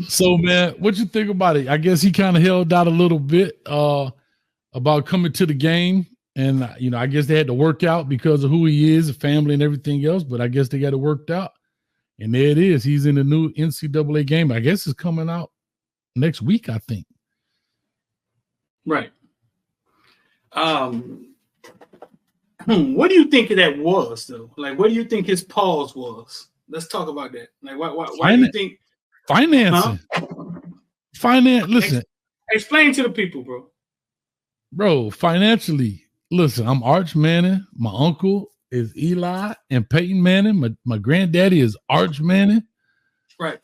So, man, what you think about it? I guess he kind of held out a little bit about coming to the game. And, I guess they had to work out because of who he is, the family and everything else. But I guess they got it worked out. And there it is. He's in the new NCAA game. I guess it's coming out next week, I think. Right. What do you think that was, though? Like, what do you think his pause was? Let's talk about that. Like, why do you think financing? Huh? Finance. Listen, explain to the people, bro. Bro, financially, listen. I'm Arch Manning. My uncle is Eli and Peyton Manning. My granddaddy is Arch Manning. Right.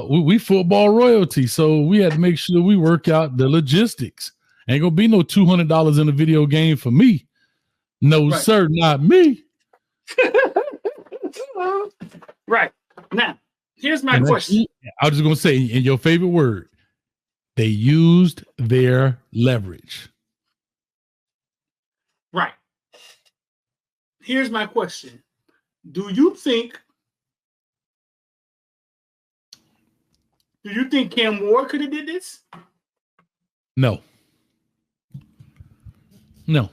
We football royalty, so we had to make sure we work out the logistics. Ain't gonna be no $200 in a video game for me. No, right. Sir, not me. Right. Now, here's my question. I was just gonna say, in your favorite word, they used their leverage. Right. Here's my question. Do you think Cam Ward could have did this? No. No.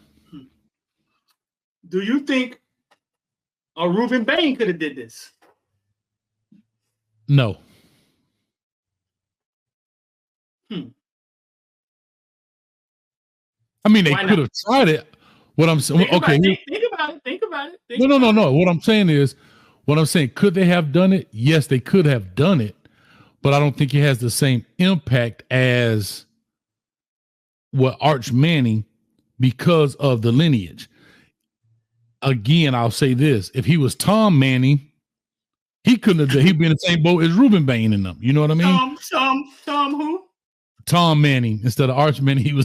Do you think Ruben Bain could have did this? No. I mean, they could have tried it. What I'm saying, okay. Think about it. No. What I'm saying is, could they have done it? Yes, they could have done it, but I don't think it has the same impact as what Arch Manning because of the lineage. Again, I'll say this: if he was Tom Manning, he couldn't have. He'd be in the same boat as Ruben Bain and them. You know what I mean? Tom who? Tom Manning instead of Arch Manning. He was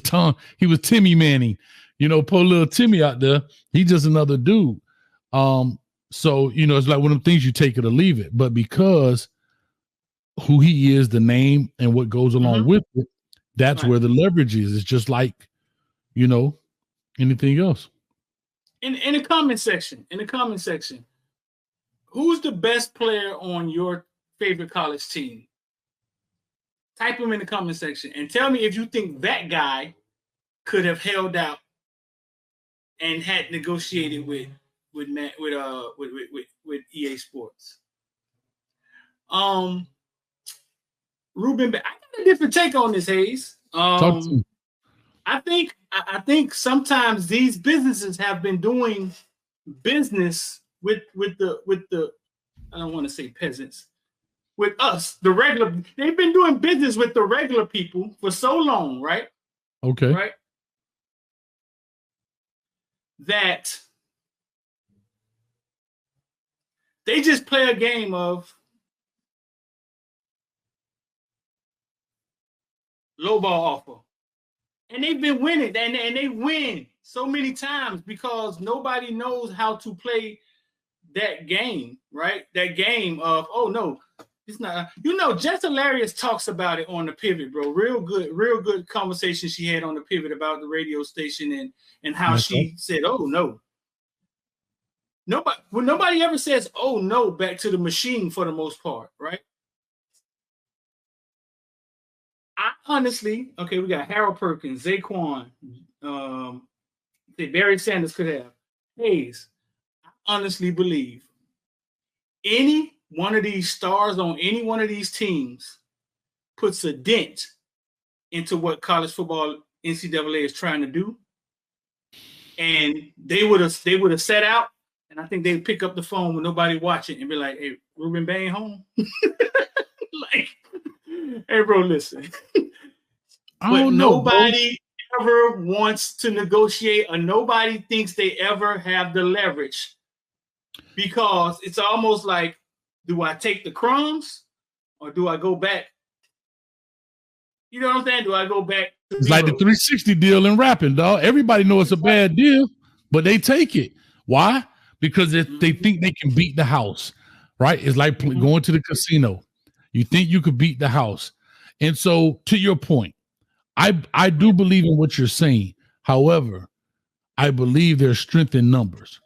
Timmy Manning. Poor little Timmy out there. He's just another dude. So it's like one of the things you take it or leave it. But because who he is, the name, and what goes along with it, that's where the leverage is. It's just like, anything else. In the comment section, who's the best player on your favorite college team? Type them in the comment section and tell me if you think that guy could have held out and had negotiated with EA Sports. Ruben, I got a different take on this, Hayes. I think sometimes these businesses have been doing business with the I don't want to say peasants, with us, the regular. They've been doing business with the regular people for so long, right? Okay. Right. That they just play a game of low ball offer. And they've been winning, and they win so many times because nobody knows how to play that game, right? That game of, oh, no, it's not. Jess Hilarious talks about it on the Pivot, bro. Real good conversation she had on the Pivot about the radio station and how she said, oh, no. Nobody ever says, oh, no, back to the machine for the most part, right? I honestly, we got Harold Perkins, Zaquan, Barry Sanders could have. Hayes, I honestly believe any one of these stars on any one of these teams puts a dent into what college football NCAA is trying to do. And they would have set out, and I think they'd pick up the phone with nobody watching and be like, hey, Ruben Bain home? Like, hey, bro, listen. But nobody ever wants to negotiate, or nobody thinks they ever have the leverage, because it's almost like, do I take the crumbs or do I go back? You know what I'm saying? Do I go back? It's like the 360 deal in rapping, dog. Everybody knows it's a bad deal, but they take it. Why? Because they think they can beat the house, right? It's like going to the casino. You think you could beat the house. And so, to your point, I do believe in what you're saying. However, I believe there's strength in numbers.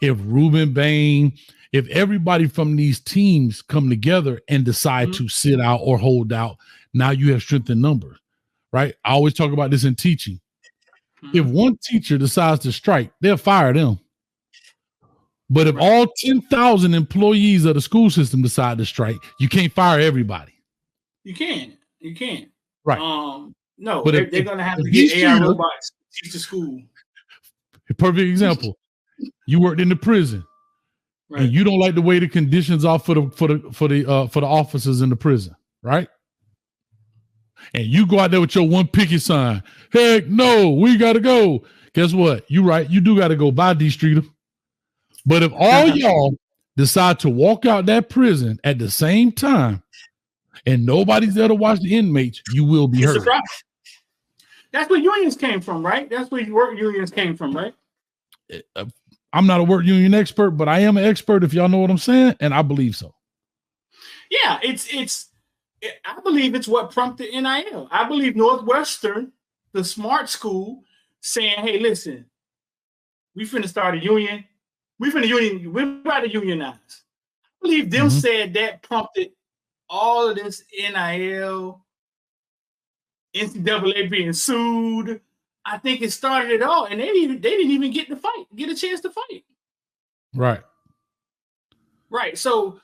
If Ruben Bain if everybody from these teams come together and decide to sit out or hold out, now you have strength in numbers, right? I always talk about this in teaching. If one teacher decides to strike, they'll fire them. But if all 10,000 employees of the school system decide to strike, you can't fire everybody. You can. Right. No, but they're going to have to get AI robots to teach the school. A perfect example. You worked in the prison, right, and you don't like the way the conditions are for the officers in the prison, right? And you go out there with your one picket sign. Heck no, we got to go. Guess what? You right. You do got to go. Bye, D Streeter. But if all y'all decide to walk out that prison at the same time and nobody's there to watch the inmates, you will be hurt. That's where unions came from, right? That's where work unions came from, right? I'm not a work union expert, but I am an expert, if y'all know what I'm saying, and I believe so. Yeah, I believe it's what prompted NIL. I believe Northwestern, the smart school, saying, hey, listen, we finna start a union. We're about to unionize. I believe them said that prompted all of this NIL, NCAA being sued. I think it started it all, and they didn't even get a chance to fight. Right. So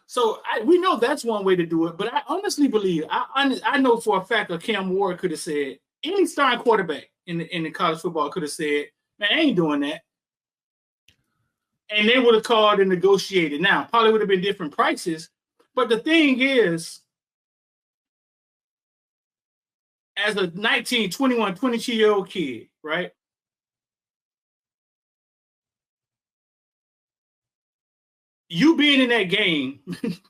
we know that's one way to do it, but I honestly believe I know for a fact that Cam Ward could have said, any starting quarterback in the college football could have said, man, I ain't doing that. And they would have called and negotiated. Now, probably would have been different prices. But the thing is, as a 19, 21, 22-year-old kid, right? You being in that game, is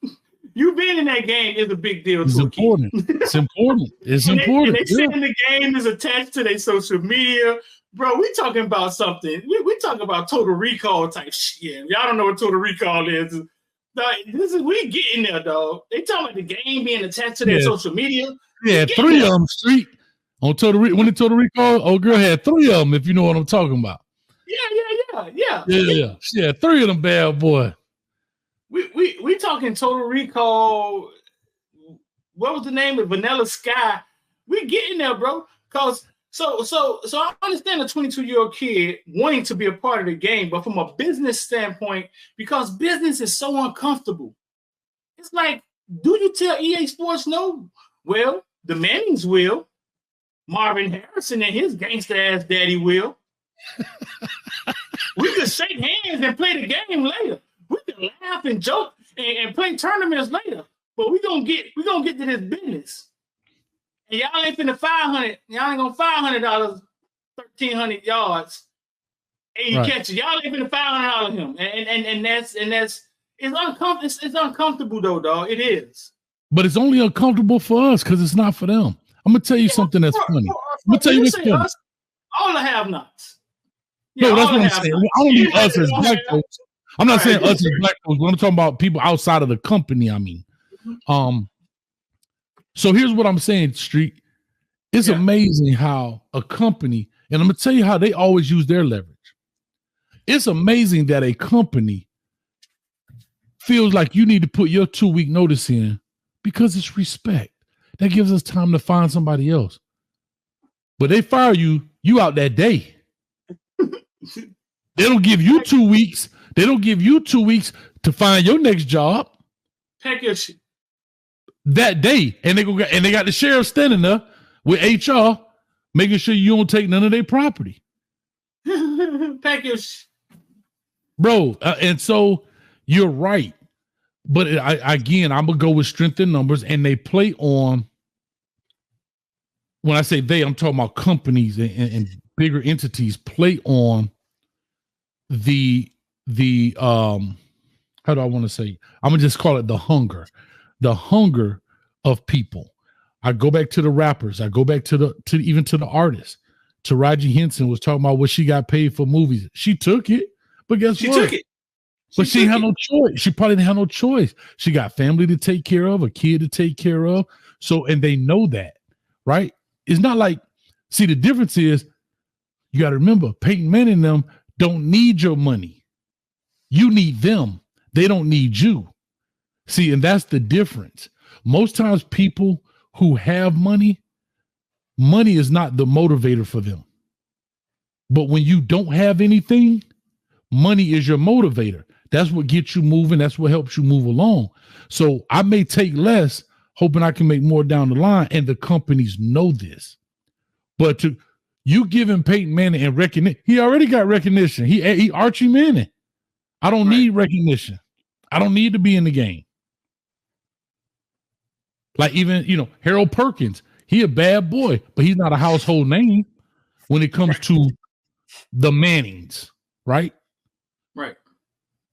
a big deal. It's important. It's important. It's important. They saying the game is attached to their social media. Bro, we talking about something. We talking about Total Recall type shit. Y'all don't know what Total Recall is. We getting there, dog. They talking about the game being attached to their social media. Yeah, 3 of them street on Total Recall. When the Total Recall, old girl had 3 of them, if you know what I'm talking about. Yeah, 3 of them bad boy. We talking Total Recall. What was the name of Vanilla Sky? We getting there, bro. Cause so I understand a 22-year-old kid wanting to be a part of the game, but from a business standpoint, because business is so uncomfortable, it's like, do you tell EA Sports no? Well, the Mannings will. Marvin Harrison and his gangster ass daddy will. We could shake hands and play the game later. We can laugh and joke and play tournaments later, but we gonna get to this business. And y'all ain't finna 500. Y'all ain't gonna $500, 1,300 yards, 80 catches. Y'all ain't finna $500 him, and that's it's uncomfortable though, dog. It is. But it's only uncomfortable for us because it's not for them. I'm gonna tell you something that's funny. I'm gonna tell you what's funny. All the have-nots. No, that's what I'm saying. I don't mean us as black folks. I'm not saying us as black folks, but I'm talking about people outside of the company. I mean, so here's what I'm saying, Street. It's amazing how a company, and I'm gonna tell you how they always use their leverage. It's amazing that a company feels like you need to put your 2-week notice in because it's respect. That gives us time to find somebody else. But they fire you out that day. They don't give you 2 weeks. They don't give you 2 weeks to find your next job. Pack your shit. That day. And they got the sheriff standing there with HR making sure you don't take none of their property. Pack your shit. Bro, and so you're right. But again, I'm going to go with strength in numbers, and they play on, when I say they, I'm talking about companies and bigger entities play on the how do I want to say? I'm going to just call it the hunger of people. I go back to the rappers. I go back to even the artists. Taraji Henson was talking about what she got paid for movies. She took it, but guess what? She took it. But she had no choice. She probably didn't have no choice. She got family to take care of, a kid to take care of. So, and they know that, right? It's not like, see, the difference is you got to remember, Peyton Manning and them don't need your money. You need them. They don't need you. See, and that's the difference. Most times people who have money is not the motivator for them. But when you don't have anything, money is your motivator. That's what gets you moving. That's what helps you move along. So I may take less, hoping I can make more down the line. And the companies know this. But to you giving Peyton Manning and recognition, he already got recognition. He Archie Manning. I don't need recognition. I don't need to be in the game. Like even, Harold Perkins, he a bad boy, but he's not a household name when it comes to the Mannings, right? Right.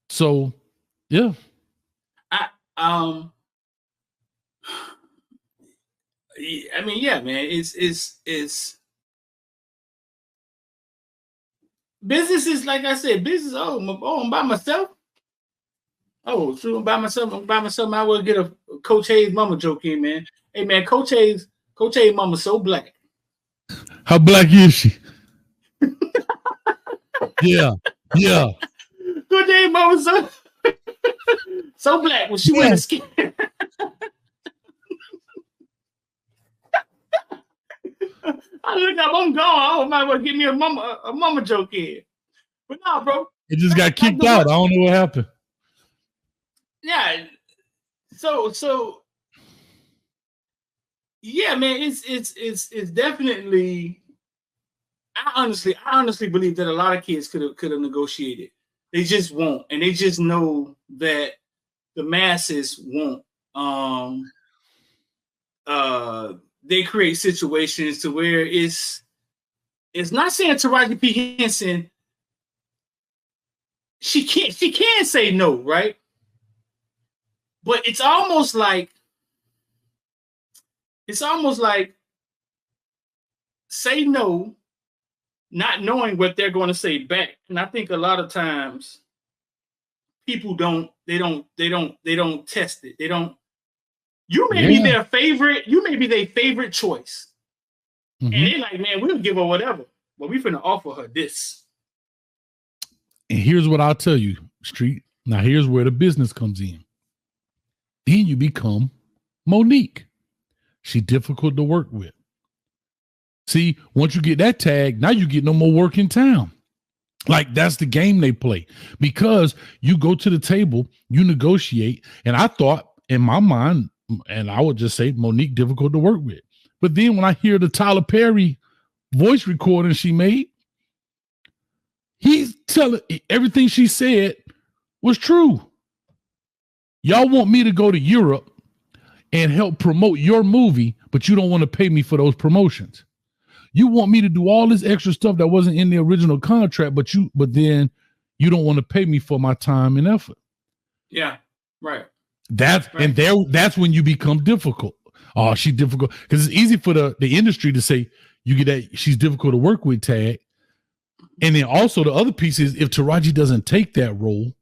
So, yeah. I mean, yeah, man. It's business is like I said, business. I'm by myself. Oh, so I'm by myself. I will get a Coach Hayes mama joke in, man. Hey, man, Coach Hayes mama's so black. How black is she? Yeah. Coach Hayes mama so black when she went to skin. I look up, I'm gone. I might well give me a mama joke in. But nah, bro. It just got kicked out. I don't know what happened. Yeah. So yeah, man, it's definitely I honestly believe that a lot of kids could have negotiated. They just won't, and they just know that the masses won't. They create situations to where it's not saying Taraji P. Henson she can say no, right? But it's almost like say no, not knowing what they're going to say back. And I think a lot of times people don't test it. They don't. You may be their favorite. You may be their favorite choice, and they're like, man, we'll give her whatever, but we finna offer her this. And here's what I'll tell you, Street. Now here's where the business comes in. Then you become Monique. She's difficult to work with. See, once you get that tag, now you get no more work in town. Like that's the game they play because you go to the table, you negotiate. And I thought in my mind, and I would just say Monique difficult to work with. But then when I hear the Tyler Perry voice recording she made, he's telling everything she said was true. Y'all want me to go to Europe and help promote your movie, but you don't want to pay me for those promotions. You want me to do all this extra stuff that wasn't in the original contract, but then you don't want to pay me for my time and effort. Yeah, right. And that's when you become difficult. Oh, she's difficult because it's easy for the industry to say you get that she's difficult to work with tag. And then also the other piece is if Taraji doesn't take that role,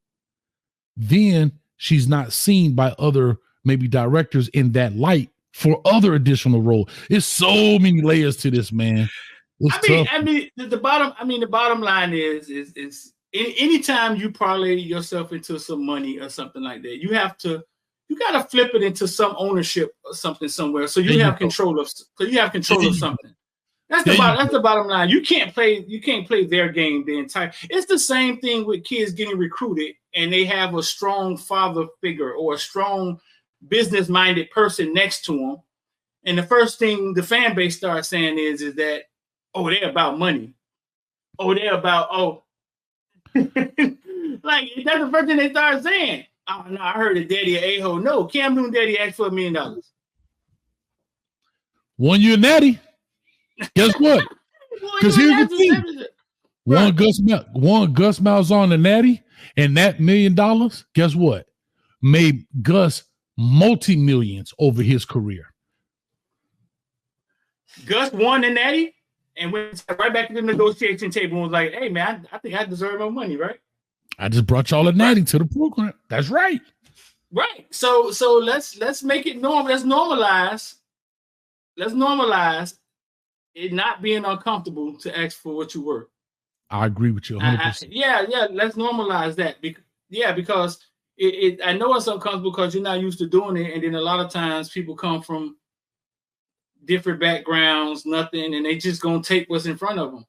then she's not seen by other maybe directors in that light for other additional role. It's so many layers to this, man. The bottom line is anytime you parlay yourself into some money or something like that, you got to flip it into some ownership or something somewhere. So you have control of something. That's the bottom line. You can't play their game the entire. It's the same thing with kids getting recruited and they have a strong father figure or a strong business-minded person next to them. And the first thing the fan base starts saying is that, oh, they're about money. Oh, they're about, like, that's the first thing they start saying. Oh, no, I heard a daddy an a-hole. No, Cam Newton daddy asked for $1 million. One year natty. Guess what? Because here's the thing. One Gus Malzahn and natty, and that $1 million, guess what? Made Gus multi-millions over his career. Gus won the natty and went right back to the negotiation table and was like, hey, man, I think I deserve my money, right? I just brought y'all a natty to the program. That's right. Right. So let's make it normal. Let's normalize it not being uncomfortable to ask for what you worth. I agree with you 100%. Yeah. Let's normalize that. Because I know it's uncomfortable because you're not used to doing it, and then a lot of times people come from different backgrounds, nothing, and they just gonna take what's in front of them.